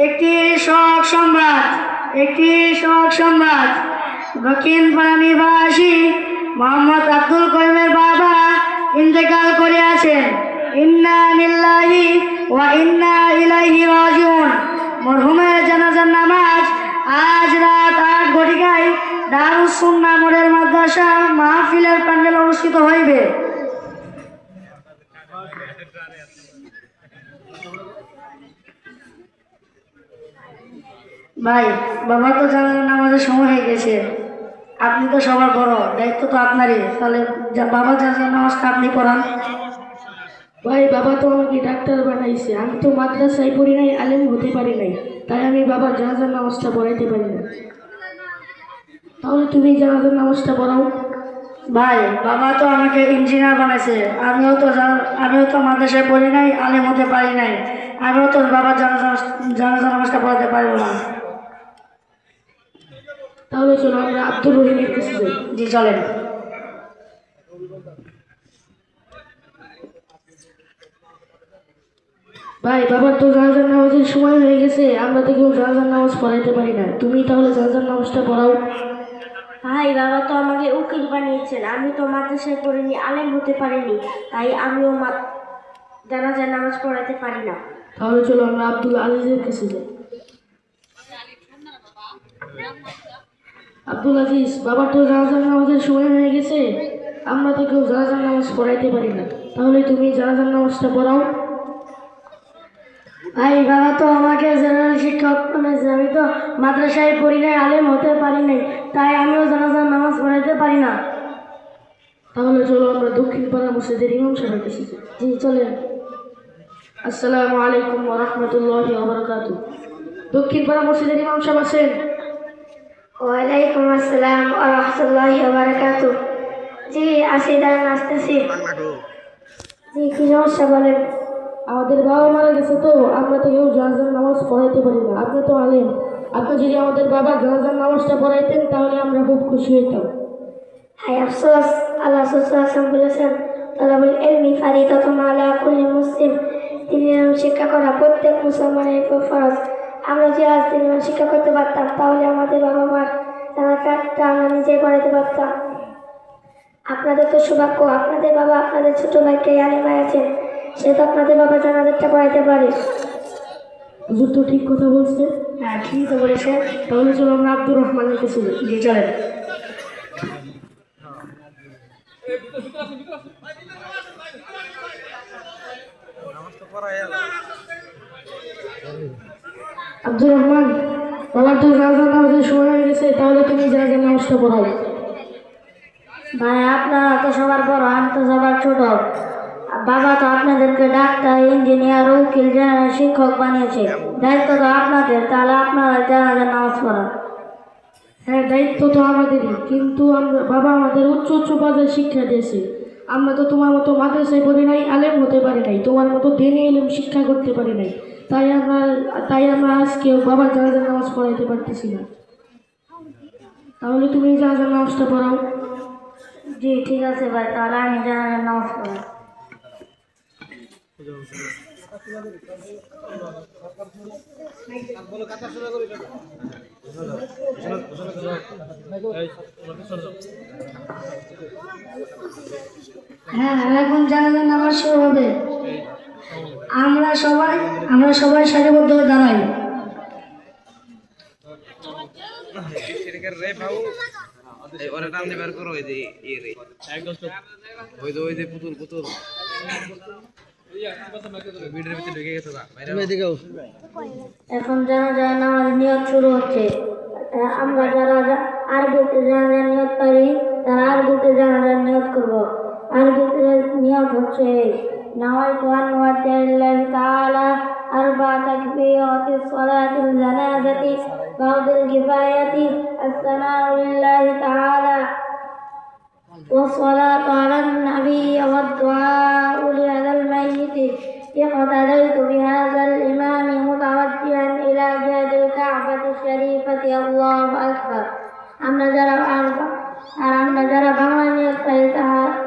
একটি শোক সংবাদ দক্ষিণপাড়া নিবাসী মোহাম্মদ আব্দুল করিমের বাবা ইন্তেকাল করিয়াছেন। ইন্না লিল্লাহি ওয়া ইন্না ইলাইহি রাজিউন। মরহুমের জানাজার নামাজ আজ রাত 8 ঘটিকায় দারুস সুন্নাহ মডেল মাদ্রাসা মাহফিলের প্যান্ডেল অনুষ্ঠিত হইবে। ভাই, বাবা তো জানাজার নামাজের সময় হয়ে গেছে, আপনি তো সবার বড়, দায়িত্ব তো আপনারই, তাহলে বাবা জানাজার নামাজটা আপনি পড়ান। ভাই, বাবা তো আমাকে ডাক্তার বানাইছে, আমি তো মাদ্রাসায় পড়ি নাই, আলেম হতে পারি নাই, তাই আমি বাবার জানাজার নামাজটা পড়াইতে পারি না। তাহলে তুমি জানাজার নামাজটা পড়াও। ভাই, বাবা তো আমাকে ইঞ্জিনিয়ার বানাইছে, আমিও তো মাদ্রাসায় পড়ি নাই, আলেম হতে পারি নাই, আমিও তো বাবার জানাজার নামাজটা পড়াতে পারবো না। তাহলে চলো আমরা আব্দুর রহিমের কাছে যাই। জি চলেন। ভাই, বাবার তো জানাজার নামাজের সময় হয়ে গেছে, আমরা তো কেউ জানাজার নামাজ পড়াইতে পারি না, তুমি তাহলে জানাজার নামাজটা পড়াও। ভাই, বাবা তো আমাকে উকিল বানিয়েছেন, আমি তো মাদ্রাসায় পড়িনি, আলেম হতে পারিনি, তাই আমিও জানাজার নামাজ পড়াতে পারি না। তাহলে চলো আমরা আব্দুল আজিজের কাছে যাই। আব্দুল আজিজ, বাবার তো জানাজার নামাজের সময় হয়ে গেছে, আমরা তো কেউ জানাজার নামাজ পড়াইতে পারি না, তাহলে তুমি জানাজার নামাজটা পড়াও। ভাই, বাবা তো আমাকে জেনারেল শিক্ষক বানাইছে, আমি তো মাদ্রাসায় পড়ি নাই, আলেম হতে পারি নাই, তাই আমিও জানাজার নামাজ পড়াইতে পারি না। তাহলে চলো আমরা দক্ষিণপাড়া মসজিদের ইমাম সাহেবের কাছে যাই। জি চলেন। আসসালামু আলাইকুম ওয়া রাহমাতুল্লাহি ওয়া বারাকাতুহু। দক্ষিণপাড়া মসজিদের ইমাম সাহেব আছেন? ওয়ালাইকুম আসসালাম ওয়া রাহমাতুল্লাহি ওয়া বারাকাতুহু। জি আসি, দাঁড়ান, আসতেছি। জি, কি সমস্যা বলেন? আমাদের বাবা মারা গেছে, তো আমরা তো কেউ জানাজার নামাজ পড়াইতে পারি না, আপনি তো আলেম, আপনি যদি আমাদের বাবার জানাজার নামাজটা পড়াইতেন তাহলে আমরা খুব খুশি হইতাম। হায় আফসোস, আল্লাহ সুবহানাহু বলেছেন, তালাবুল ইলমি ফারিদাতুন আলা কুল্লি মুসলিম। দিনের শিক্ষা করা প্রত্যেক মুসলমানের উপর ফরজ। আমরা যদি আজ দিনের শিক্ষা করতে পারতাম, তাহলে আমাদের বাবা মার জানাজাটা আমরা নিজেই পড়াইতে পারতাম। আপনাদের তো সৌভাগ্য, আপনাদের বাবা আপনাদের ছোট ভাইকে আলেম বানিয়েছেন, সে তো আপনাদের বাবা জানাজাটা পড়াইতে পারে। হুজুর তো ঠিক কথা বলছে। হ্যাঁ, ঠিক তো বলেছে। তাহলে চলো আমরা আব্দুর রহমানের কাছে যাই। জি চলেন। আব্দুর রহমান, বাবার তো জানাজার নামাজের সময় হয়ে গেছে, তাহলে তুমি জানাজার নামাজটা পড়াও। ভাই, আপনারা তো সবার বড়, আমি তো সবার ছোট। বাবা তো আপনাদেরকে ডাক্তার, ইঞ্জিনিয়ার, উকিল, জেনারেল শিক্ষক বানিয়েছে, দায়িত্ব তো আপনাদের, তাহলে আপনারা জানাজার নামাজ পড়ান। হ্যাঁ, দায়িত্ব তো আমাদেরই, কিন্তু বাবা আমাদের উচ্চ উচ্চ পর্যায়ে শিক্ষা দিয়েছে, আমরা তো তোমার মতো মাদ্রাসায় পড়ি নাই, আলেম হতে পারি নাই, তোমার মতো দিনে এলেম শিক্ষা করতে পারি নাই, তাই আমরা আজকে বাবার জানাজার নামাজ পড়াইতে পারতেছি না। তাহলে তুমি জানাজার নামাজটা পড়াও। জি ঠিক আছে ভাই, তাহলে আমি জানাজার নামাজ পড়াই। হ্যাঁ, এখন জানাজার নামাজ শুরু হবে। আমরা সবাই সারিবদ্ধ হয়ে দাঁড়াই। ওরা টান দিয়ে বের করো, ওই যে ইয়ে রে একদম চুপ, ওই যে পুতুল ভিডিওর ভিতরে ঢুকে গেছে না বাইরে। এখন জানাজার নামাজ নিয়ত শুরু হচ্ছে। আমরা যারা আরবিতে জানাজার নিয়ত পারি, তারা আরবিতে জানাজার নিয়ত করব। আরবিতে নিয়ত হচ্ছে, নাওয়াইতু আন ওয়াজ্জাহিল্লাহি তাআলা আরবা তাকবীরাতি সালাতিল জানাজাতি বা'দাল কিফায়াতি আসসালামু লিল্লাহি তাআলা والصلاة على النبي والدعاء لهذا الميت. اقتديت بهذا الإمام متوجها إلى جهة الكعبة الشريفة. الله أكبر. আমরা যারা বাংলা নিয়ত পাই,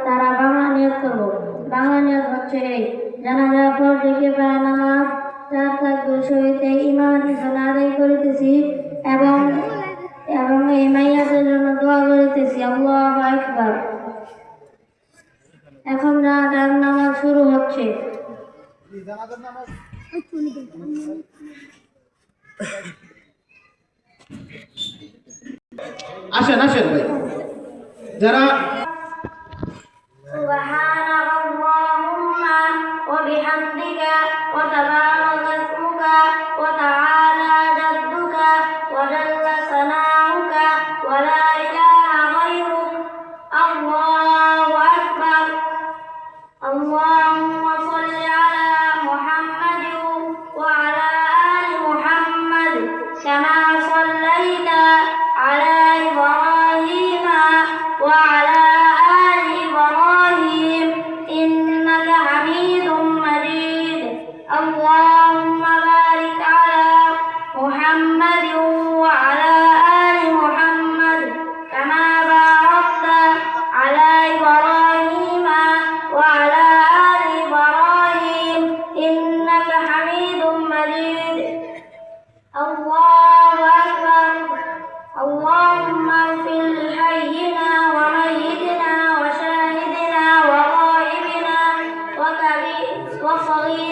তারা বাংলা নিয়ত করবো। বাংলা নিয়ত হচ্ছে এই, জানাজার পর থেকে প্রায় নামাজ চার থাকবে সহিত ইমামের সালাত আদায় করিতেছি এবং এবং এই মাইয়াদের জন্য দোয়া করিতেছি। আল্লাহু আকবার। এখন জানাজার নামাজ শুরু হচ্ছে। আসেন আসেন ভাই যারা سبحانك اللهم وبحمدك وتبارك اسمك وتعالى جدك وجل ثناؤك ولا إله غيرك. الله أكبر. اللهم صل على محمد وعلى آل محمد كما صليت على إبراهيم وعلى آل إبراهيم إنك حميد مجيد. اللهم بارك على محمد وعلى آل محمد كما باركت على إبراهيم وعلى آل إبراهيم إنك حميد مجيد. الله أكبر. اللهم اغفر لحينا وميتنا وشاهدنا وغائبنا وصغيرنا